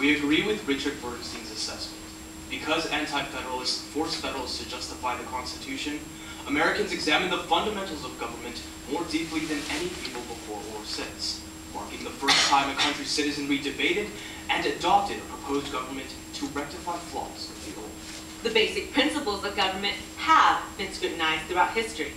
We agree with Richard Bernstein's assessment. Because anti-federalists force federalists to justify the Constitution, Americans examine the fundamentals of government more deeply than any people before or since, marking the first time a country's citizenry debated and adopted a proposed government to rectify flaws of the old. The basic principles of government have been scrutinized throughout history.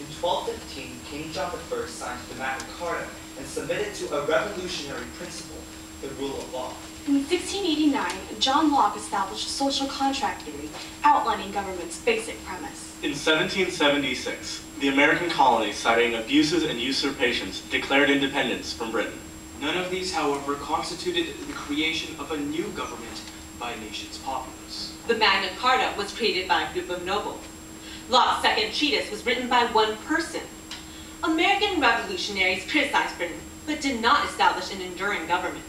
In 1215, King John I signed the Magna Carta and submitted to a revolutionary principle, the rule of law. In 1689, John Locke established social contract theory, outlining government's basic premise. In 1776, the American colonies, citing abuses and usurpations, declared independence from Britain. None of these, however, constituted the creation of a new government by a nation's populace. The Magna Carta was created by a group of nobles. Locke's second treatise was written by one person. American revolutionaries criticized Britain, but did not establish an enduring government.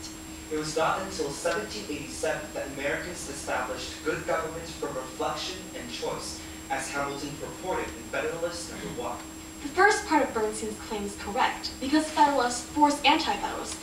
It was not until 1787 that Americans established good government from reflection and choice, as Hamilton purported in Federalist No. 1. The first part of Bernstein's claim is correct, because Federalists force anti-Federalists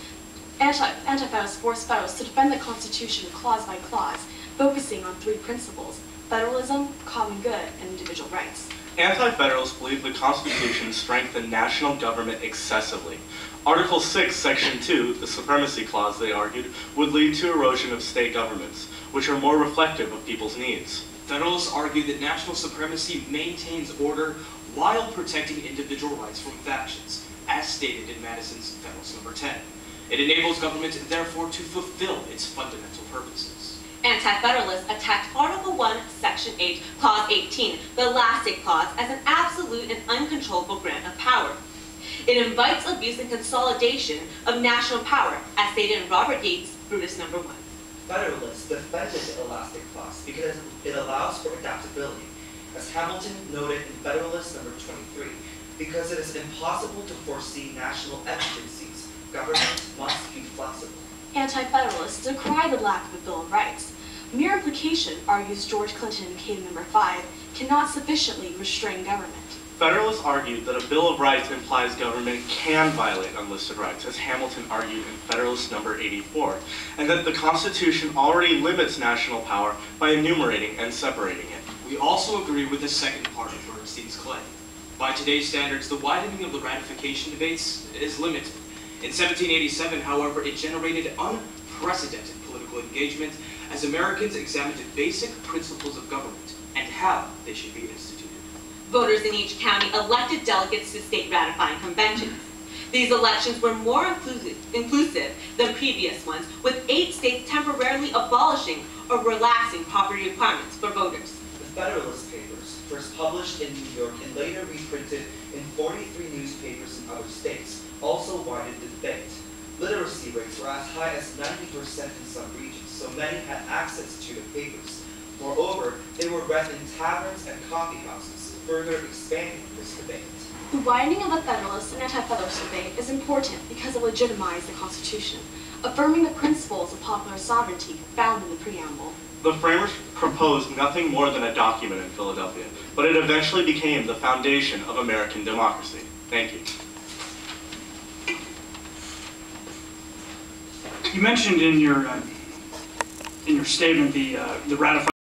force Federalists to defend the Constitution clause by clause, focusing on three principles: federalism, common good, and individual rights. Anti-Federalists believe the Constitution strengthened national government excessively. Article 6, Section 2, the Supremacy Clause, they argued, would lead to erosion of state governments, which are more reflective of people's needs. Federalists argue that national supremacy maintains order while protecting individual rights from factions, as stated in Madison's Federalist No. 10. It enables government, therefore, to fulfill its fundamental purposes. Anti-Federalists attacked Article 1, Section 8, Clause 18, the elastic clause, as an absolute and uncontrollable grant of power. It invites abuse and consolidation of national power, as stated in Robert Yates' Brutus No. 1. Federalists defended the elastic clause because it allows for adaptability, as Hamilton noted in Federalist No. 23, because it is impossible to foresee national exigencies. Government must be flexible. Anti-Federalists decry the lack of a Bill of Rights. Mere implication, argues George Clinton in Case No. 5, cannot sufficiently restrain government. Federalists argued that a Bill of Rights implies government can violate unlisted rights, as Hamilton argued in Federalist No. 84, and that the Constitution already limits national power by enumerating and separating it. We also agree with the second part of Bernstein's claim. By today's standards, the widening of the ratification debates is limited. In 1787, however, it generated unprecedented political engagement as Americans examined basic principles of government and how they should be instituted. Voters in each county elected delegates to state ratifying conventions. These elections were more inclusive than previous ones, with 8 states temporarily abolishing or relaxing property requirements for voters. The Federalist Papers, first published in New York and later reprinted in 43 newspapers in other states, also widened the debate. Literacy rates were as high as 90% in some regions, so many had access to the papers. Moreover, they were read in taverns and coffee houses, further expanding this debate. The widening of the Federalist and Anti-Federalist debate is important because it legitimized the Constitution, affirming the principles of popular sovereignty found in the preamble. The framers proposed nothing more than a document in Philadelphia, but it eventually became the foundation of American democracy. Thank you. You mentioned in your statement the ratification